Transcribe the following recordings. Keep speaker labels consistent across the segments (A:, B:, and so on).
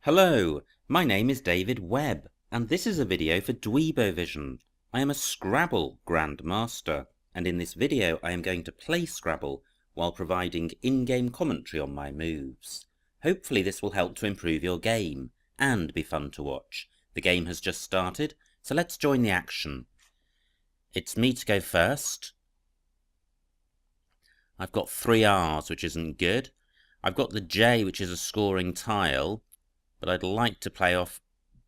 A: Hello, my name is David Webb, and this is a video for Dweebovision. I am a Scrabble grandmaster, and in this video I am going to play Scrabble while providing in-game commentary on my moves. Hopefully this will help to improve your game, and be fun to watch. The game has just started, so let's join the action. It's me to go first. I've got 3 R's, which isn't good. I've got the J, which is a scoring tile, but I'd like to play off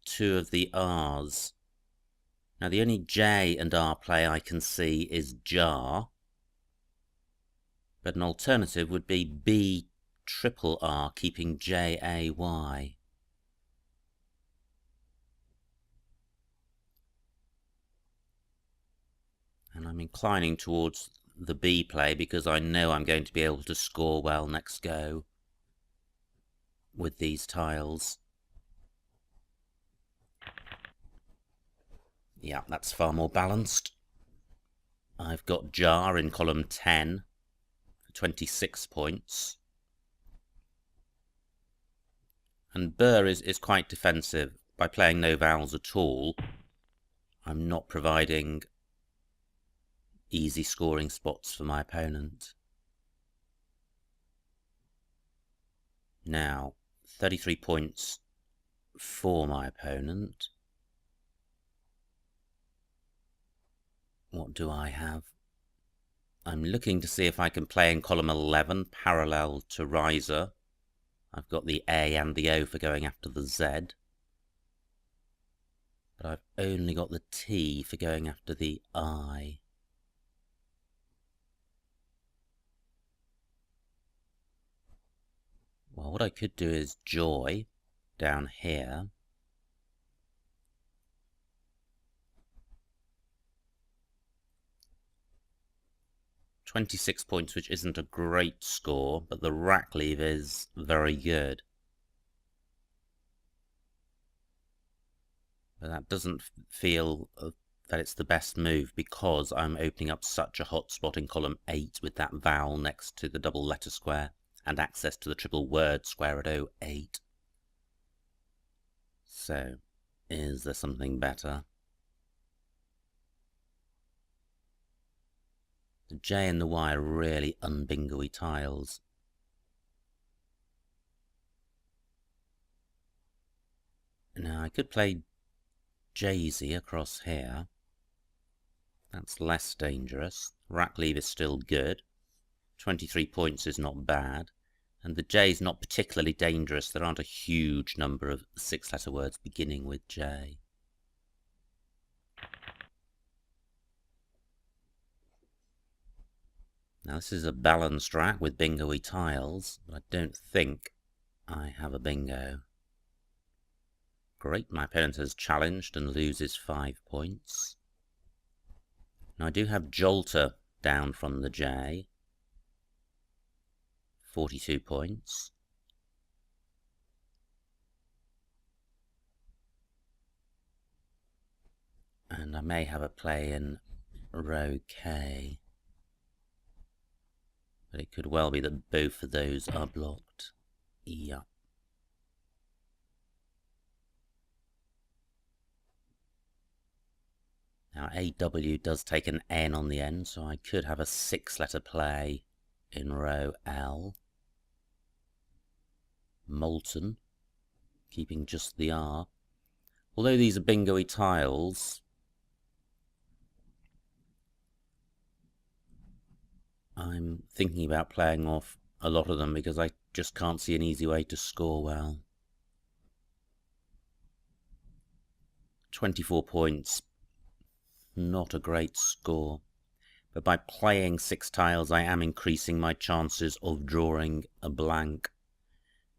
A: 2 of the R's. Now the only J and R play I can see is jar, but an alternative would be B triple R, keeping J-A-Y. And I'm inclining towards the B play because I know I'm going to be able to score well next go with these tiles. Yeah, that's far more balanced. I've got jar in column 10 for 26 points. And burr is quite defensive. By playing no vowels at all, I'm not providing easy scoring spots for my opponent. Now, 33 points for my opponent. What do I have? I'm looking to see if I can play in column 11, parallel to riser. I've got the A and the O for going after the Z. But I've only got the T for going after the I. Well, what I could do is joy down here. £26 points, which isn't a great score, but the rack leave is very good. But that doesn't feel that it's the best move because I'm opening up such a hot spot in column 8 with that vowel next to the double letter square and access to the triple word square at 08. So, is there something better? The J and the Y are really unbingo-y tiles. Now, I could play Jay-Z across here. That's less dangerous. Rack leave is still good. 23 points is not bad. And the J is not particularly dangerous. There aren't a huge number of 6-letter words beginning with J. Now this is a balanced rack with bingo-y tiles, but I don't think I have a bingo. Great, my opponent has challenged and loses 5 points. Now I do have Jolter down from the J. 42 points. And I may have a play in row K. But it could well be that both of those are blocked. Yep. Now AW does take an N on the end, so I could have a 6-letter play in row L. Molten, keeping just the R. Although these are bingo-y tiles, I'm thinking about playing off a lot of them because I just can't see an easy way to score well. 24 points, not a great score. But by playing 6 tiles, I am increasing my chances of drawing a blank.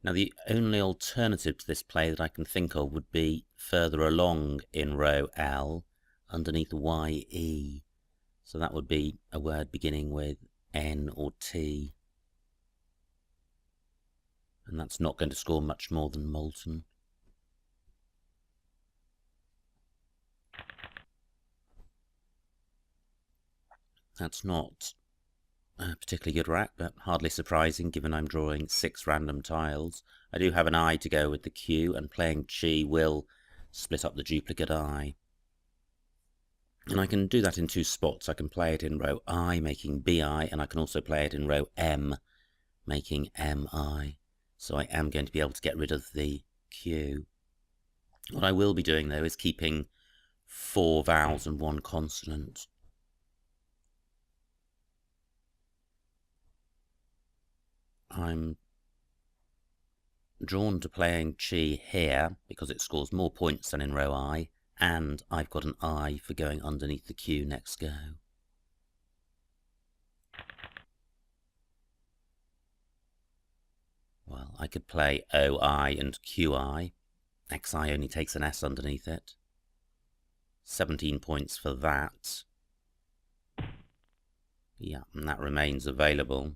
A: Now the only alternative to this play that I can think of would be further along in row L, underneath YE. So that would be a word beginning with N or T. And that's not going to score much more than molten. That's not a particularly good rack, but hardly surprising given I'm drawing 6 random tiles. I do have an eye to go with the Q, and playing Chi will split up the duplicate eye. And I can do that in 2 spots. I can play it in row I, making BI, and I can also play it in row M, making MI. So I am going to be able to get rid of the Q. What I will be doing, though, is keeping 4 vowels and 1 consonant. I'm drawn to playing Chi here because it scores more points than in row I, and I've got an I for going underneath the Q next go. Well, I could play OI and QI. XI only takes an S underneath it. 17 points for that. Yeah, and that remains available.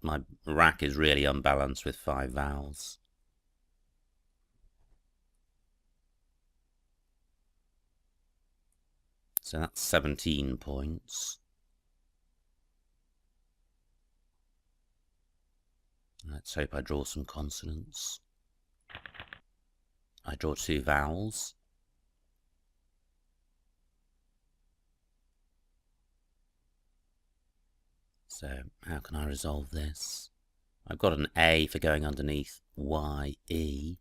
A: My rack is really unbalanced with 5 vowels. So that's 17 points. Let's hope I draw some consonants. I draw 2 vowels. So how can I resolve this? I've got an A for going underneath YE.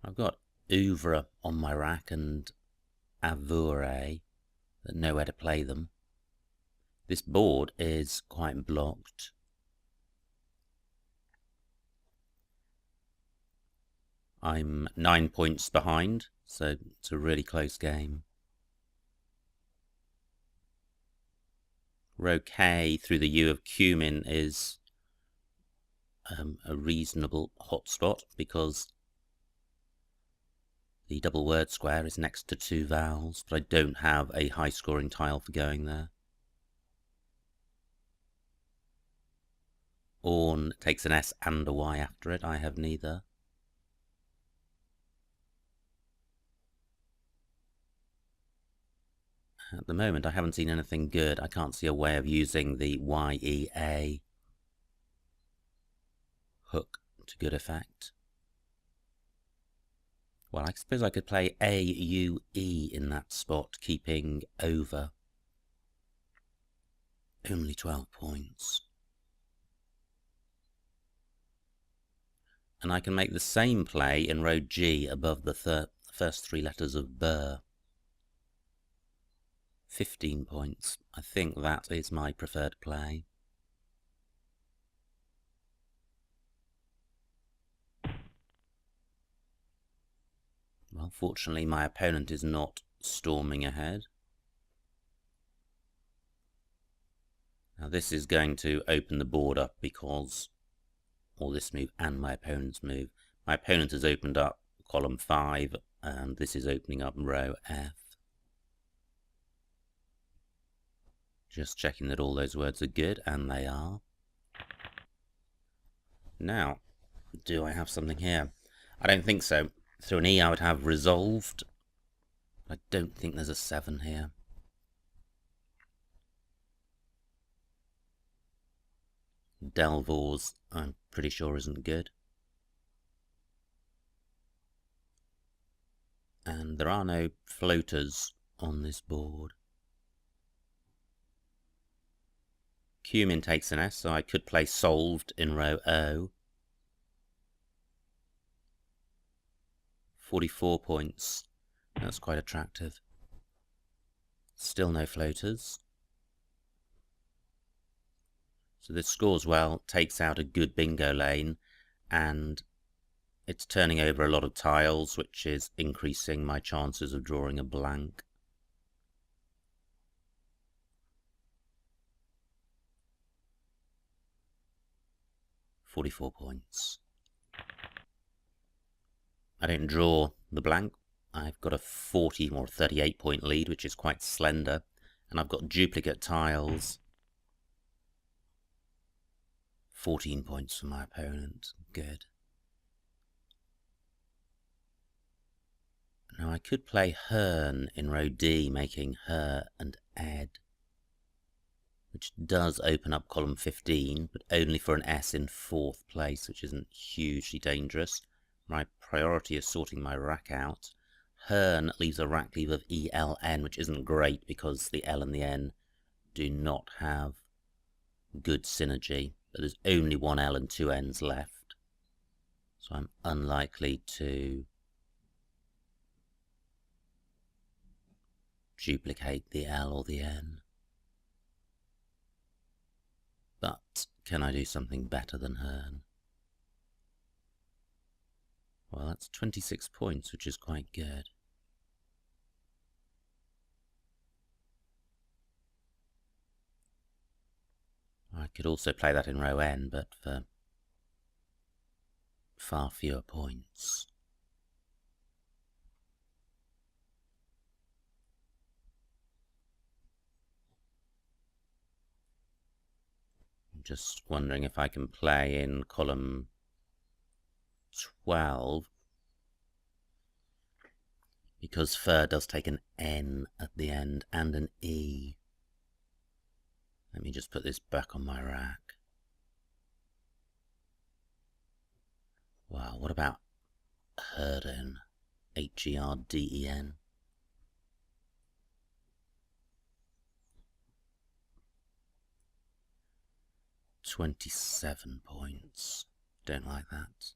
A: I've got oeuvre on my rack and avouer, but nowhere to play them. This board is quite blocked. I'm 9 points behind, so it's a really close game. Row K through the U of cumin is a reasonable hotspot because the double word square is next to 2 vowels, but I don't have a high scoring tile for going there. Orn takes an S and a Y after it. I have neither. At the moment I haven't seen anything good. I can't see a way of using the YEA hook to good effect. Well, I suppose I could play AUE in that spot, keeping over. Only 12 points. And I can make the same play in row G above the first 3 letters of Burr. 15 points. I think that is my preferred play. Well, fortunately my opponent is not storming ahead. Now this is going to open the board up because, or this move and my opponent's move. My opponent has opened up column 5 and this is opening up row F. Just checking that all those words are good, and they are. Now, do I have something here? I don't think so. Through an E I would have resolved. I don't think there's a 7 here. Delvors, I'm pretty sure isn't good. And there are no floaters on this board. Cumin takes an S, so I could play solved in row O. 44 points. That's quite attractive. Still no floaters. So this scores well, takes out a good bingo lane, and it's turning over a lot of tiles, which is increasing my chances of drawing a blank. $44 points. I don't draw the blank. I've got a 40 or 38 point lead, which is quite slender, and I've got duplicate tiles. 14 points for my opponent. Good. Now I could play Hern in row D, making her and Ed, which does open up column 15, but only for an S in 4th place, which isn't hugely dangerous. My priority is sorting my rack out. Hern leaves a rack leave of ELN, which isn't great because the L and the N do not have good synergy, but there's only one L and 2 N's left, so I'm unlikely to duplicate the L or the N. But can I do something better than Hern? Well, that's 26 points, which is quite good. I could also play that in row N, but for far fewer points. I'm just wondering if I can play in column 12, because fur does take an N at the end and an E. Let me just put this back on my rack. Wow, what about Herden? H-E-R-D-E-N. $27 points. Don't like that.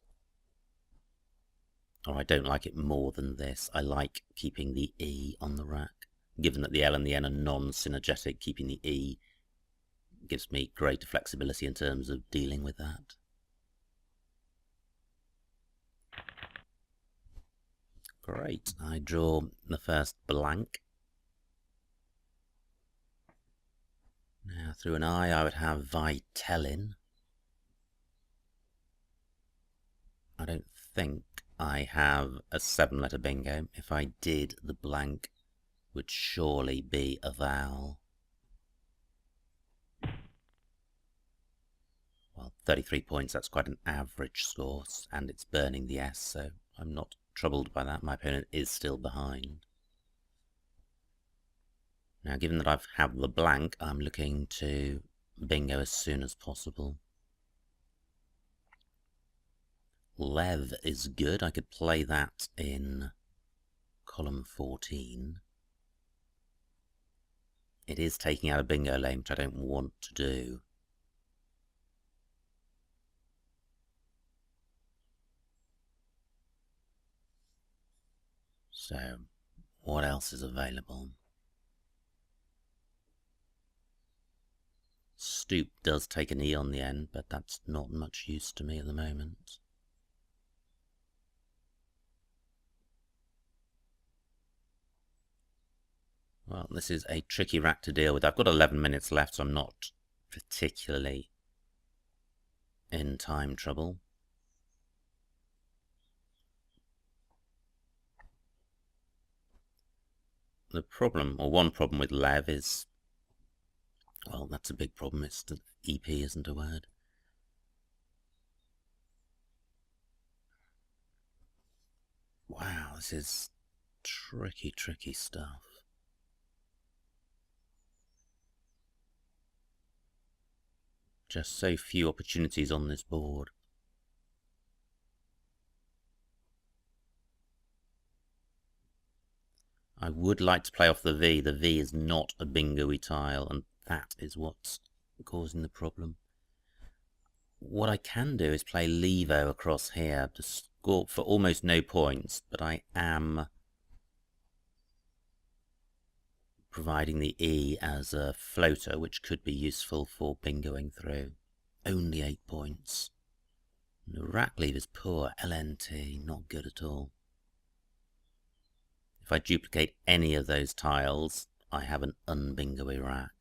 A: Or I don't like it more than this. I like keeping the E on the rack. Given that the L and the N are non-synergetic, keeping the E gives me greater flexibility in terms of dealing with that. Great, I draw the first blank. Now through an I would have Vitelin. I don't think I have a 7-letter bingo. If I did, the blank would surely be a vowel. Well, 33 points, that's quite an average score, and it's burning the S, so I'm not troubled by that. My opponent is still behind. Now, given that I've had the blank, I'm looking to bingo as soon as possible. Lev is good. I could play that in column 14. It is taking out a bingo lane, which I don't want to do. So, what else is available? Stoop does take an E on the end, but that's not much use to me at the moment. Well, this is a tricky rack to deal with. I've got 11 minutes left, so I'm not particularly in time trouble. The problem, or one problem with Lev is, well, that's a big problem. It's that EP isn't a word. Wow, this is tricky, tricky stuff. Just so few opportunities on this board. I would like to play off the V. The V is not a bingo-y tile, and that is what's causing the problem. What I can do is play Levo across here to score for almost no points, but I am providing the E as a floater, which could be useful for bingoing through. Only 8 points. The rack leave is poor. LNT, not good at all. If I duplicate any of those tiles, I have an unbingo-y rack.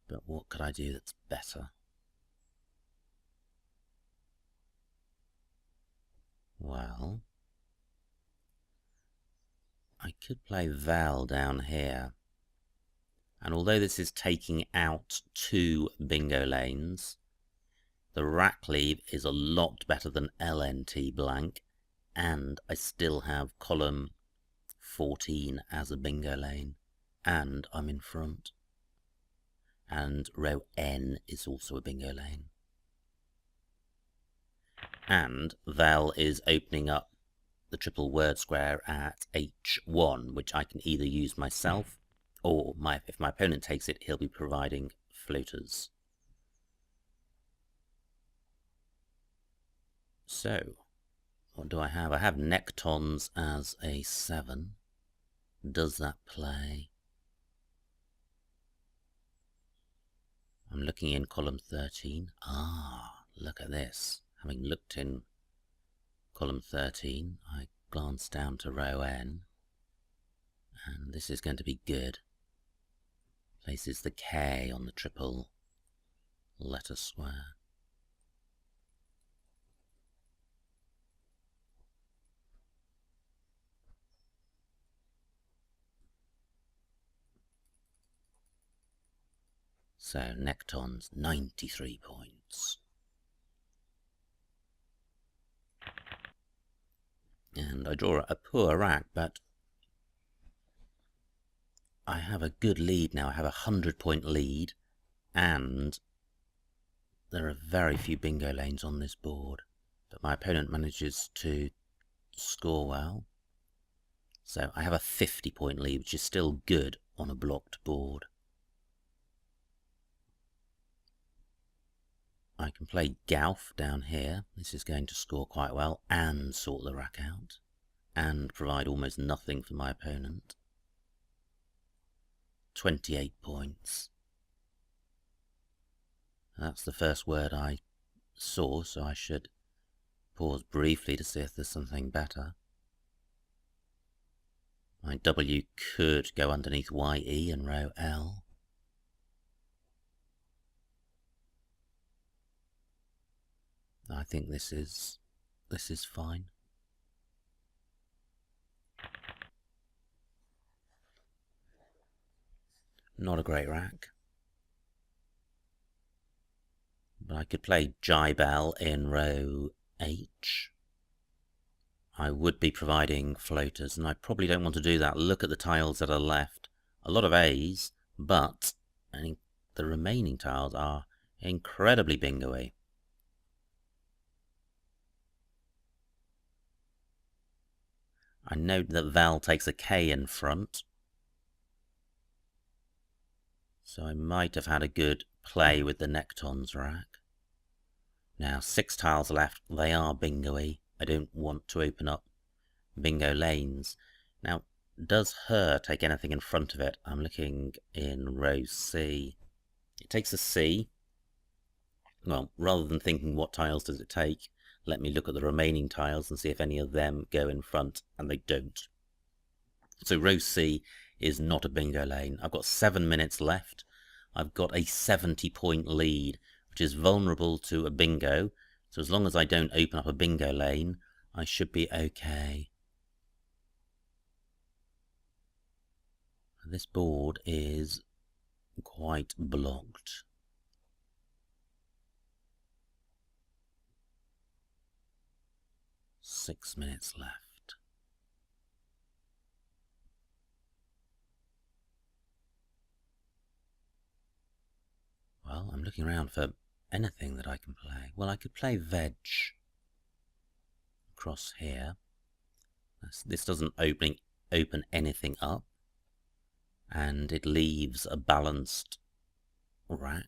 A: But what could I do that's better? Well, I could play Val down here And although this is taking out 2 bingo lanes, the rack leave is a lot better than LNT blank, and I still have column 14 as a bingo lane, and I'm in front. And row N is also a bingo lane. And Val is opening up the triple word square at H1, which I can either use myself, or if my opponent takes it, he'll be providing floaters. So, what do I have? I have nectons as a 7. Does that play? I'm looking in column 13. Ah, look at this. Having looked in column 13, I glance down to row N, and this is going to be good. Places the K on the triple letter square. So nectons, 93 points. And I draw a poor rack, but I have a good lead now. I have a 100-point lead, and there are very few bingo lanes on this board. But my opponent manages to score well. So I have a 50-point lead, which is still good on a blocked board. I can play Gauf down here. This is going to score quite well and sort the rack out and provide almost nothing for my opponent. 28 points. That's the first word I saw, so I should pause briefly to see if there's something better. My W could go underneath YE and row L. I think this is fine. Not a great rack. But I could play Jibel in row H. I would be providing floaters, and I probably don't want to do that. Look at the tiles that are left. A lot of A's, but I think the remaining tiles are incredibly bingo-y. I note that Val takes a K in front, so I might have had a good play with the nectons rack. Now 6 tiles left, they are bingo-y. I don't want to open up bingo lanes. Now, does her take anything in front of it? I'm looking in row C. It takes a C. Well, rather than thinking what tiles does it take, let me look at the remaining tiles and see if any of them go in front, and they don't. So row C is not a bingo lane. I've got 7 minutes left. I've got a 70-point lead, which is vulnerable to a bingo. So as long as I don't open up a bingo lane, I should be okay. This board is quite blocked. Six minutes left. Well, I'm looking around for anything that I can play. Well, I could play veg across here. This doesn't open anything up, and it leaves a balanced rack.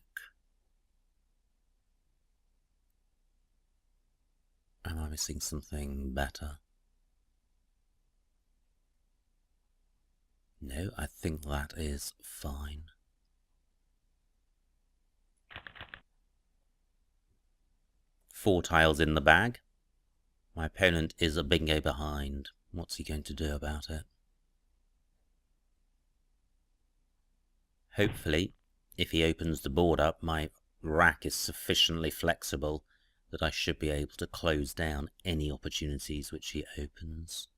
A: Am I missing something better? No, I think that is fine. Four tiles in the bag. My opponent is a bingo behind. What's he going to do about it? Hopefully, if he opens the board up, my rack is sufficiently flexible that I should be able to close down any opportunities which he opens.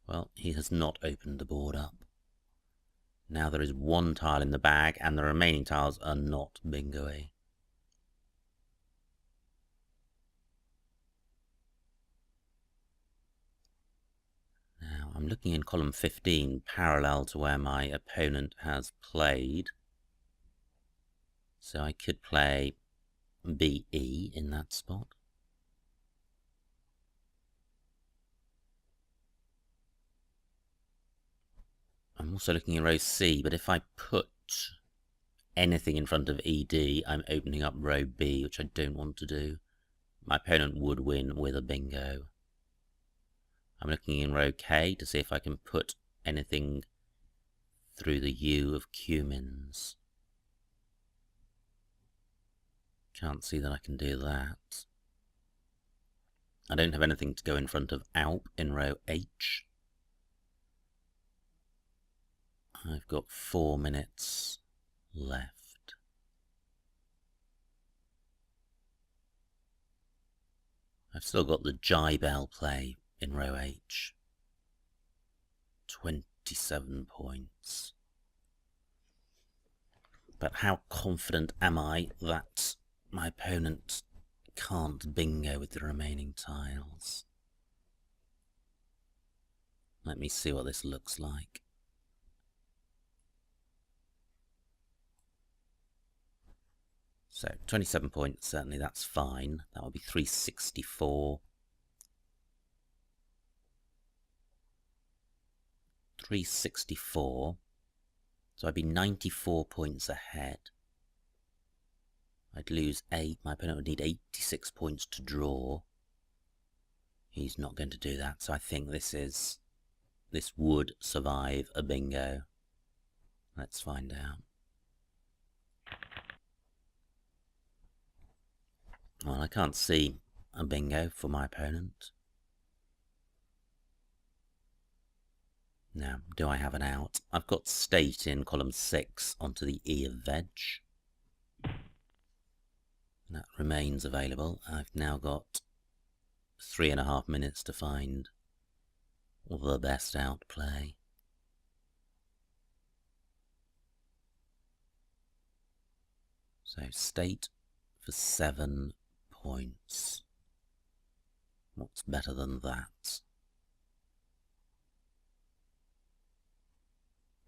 A: Well, he has not opened the board up. Now there is one tile in the bag, and the remaining tiles are not bingo-y. Now I'm looking in column 15, parallel to where my opponent has played. So I could play BE in that spot. I'm also looking at row C, but if I put anything in front of ED, I'm opening up row B, which I don't want to do. My opponent would win with a bingo. I'm looking in row K to see if I can put anything through the U of cumins. Can't see that I can do that. I don't have anything to go in front of Alp in row H. I've got 4 minutes left. I've still got the Jibel play in row H. 27 points. But how confident am I that my opponent can't bingo with the remaining tiles? Let me see what this looks like. So 27 points, certainly that's fine. That would be 364. 364. So I'd be 94 points ahead. I'd lose 8. My opponent would need 86 points to draw. He's not going to do that, so I think this would survive a bingo. Let's find out. Well, I can't see a bingo for my opponent. Now, do I have an out? I've got state in column 6 onto the E of veg. That remains available. I've now got 3.5 minutes to find the best outplay. So state for 7 points. What's better than that?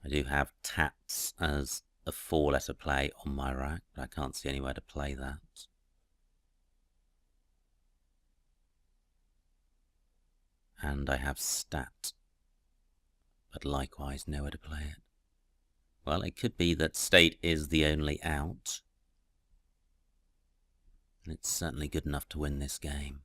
A: I do have taps as a 4-letter play on my rack, but I can't see anywhere to play that. And I have stat, but likewise nowhere to play it. Well, it could be that state is the only out. And it's certainly good enough to win this game.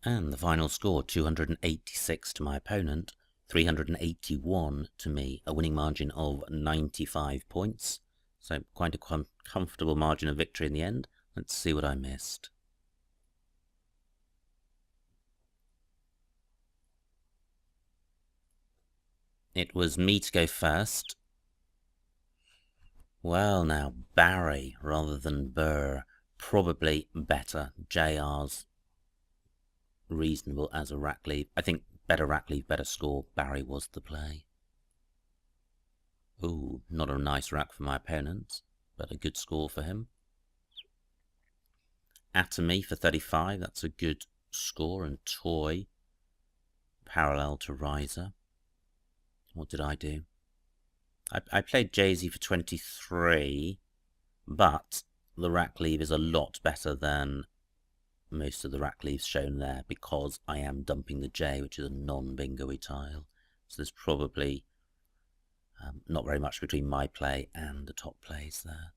A: And the final score, 286 to my opponent, 381 to me, a winning margin of 95 points. So quite a comfortable margin of victory in the end. Let's see what I missed. It was me to go first. Well now, Barry rather than Burr. Probably better. JR's reasonable as a rack leave. I think better rack leave, better score. Barry was the play. Ooh, not a nice rack for my opponent, but a good score for him. Atomy for 35, that's a good score. And Toy, parallel to Riser. What did I do? I played Jay-Z for 23, but the rack leave is a lot better than most of the rack leaves shown there because I am dumping the J, which is a non-bingo-y tile. So there's probably not very much between my play and the top plays there.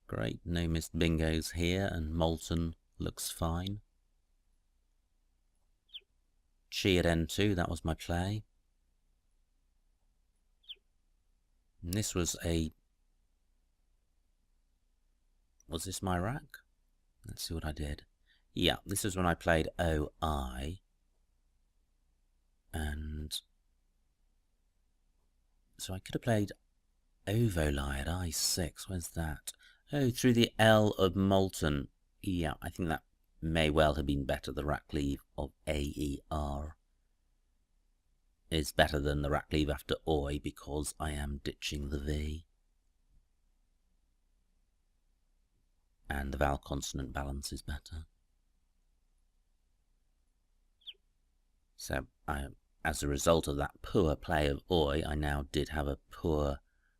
A: Great, no missed bingos here, and Molten looks fine. Chi at N2, that was my play. And this was was this my rack? Let's see what I did. Yeah, this is when I played OI. And so I could have played Ovoli at I6. Where's that? Oh, through the L of Molten. Yeah, I think that may well have been better. The rack leave of AER is better than the rack leave after OI because I am ditching the V. And the vowel consonant balance is better. So as a result of that poor play of OI, I now did have a poor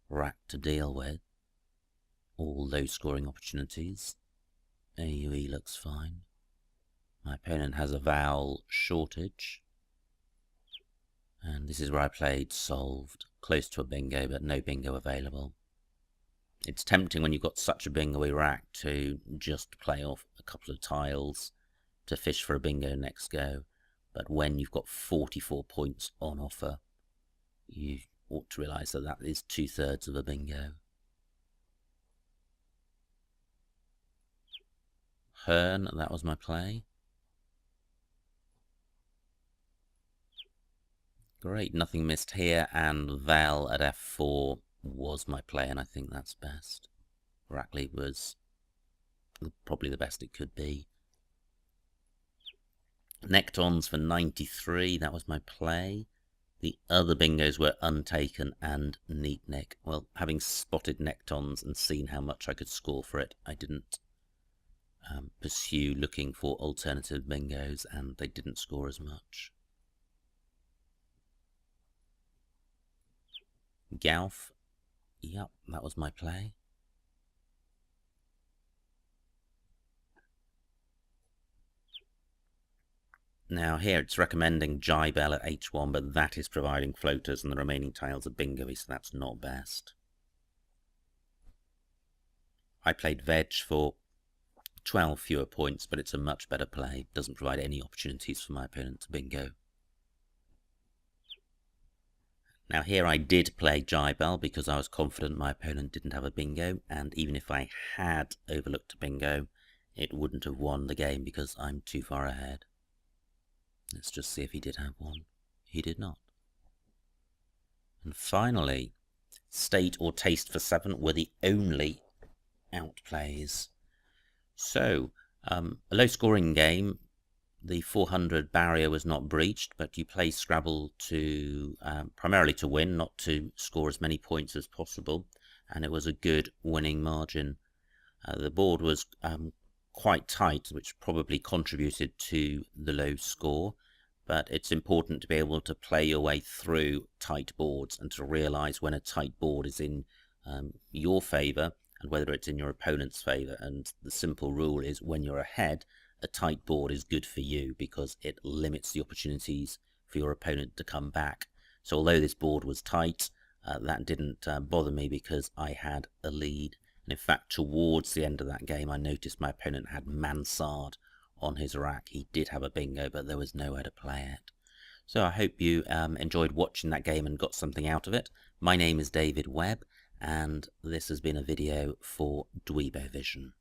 A: rack to deal with. All low scoring opportunities. AUE looks fine. My opponent has a vowel shortage. And this is where I played solved, close to a bingo, but no bingo available. It's tempting when you've got such a bingo-y rack to just play off a couple of tiles to fish for a bingo next go. But when you've got 44 points on offer, you ought to realise that that is 2/3 of a bingo. Hearn, that was my play. Great, nothing missed here, and Val at f4 was my play, and I think that's best. Rackley was probably the best it could be. Nectons for 93, that was my play. The other bingos were Untaken and Neat Nick. Well, having spotted Nectons and seen how much I could score for it, I didn't pursue looking for alternative bingos, and they didn't score as much. Gauf, yep, that was my play. Now here it's recommending Jibel at h1, but that is providing floaters and the remaining tiles are bingo-y, so that's not best. I played Veg for 12 fewer points, but it's a much better play. It doesn't provide any opportunities for my opponent to bingo. Now here I did play Jibel because I was confident my opponent didn't have a bingo, and even if I had overlooked a bingo, it wouldn't have won the game because I'm too far ahead. Let's just see if he did have one. He did not. And finally, State or Taste for 7 were the only outplays. So, a low-scoring game. The 400 barrier was not breached, but you play Scrabble to primarily to win, not to score as many points as possible, and it was a good winning margin. The board was quite tight, which probably contributed to the low score, but it's important to be able to play your way through tight boards and to realise when a tight board is in your favour and whether it's in your opponent's favour. And the simple rule is when you're ahead, a tight board is good for you because it limits the opportunities for your opponent to come back. So although this board was tight, that didn't bother me because I had a lead. And in fact, towards the end of that game, I noticed my opponent had Mansard on his rack. He did have a bingo, but there was nowhere to play it. So I hope you enjoyed watching that game and got something out of it. My name is David Webb, and this has been a video for Dweebovision.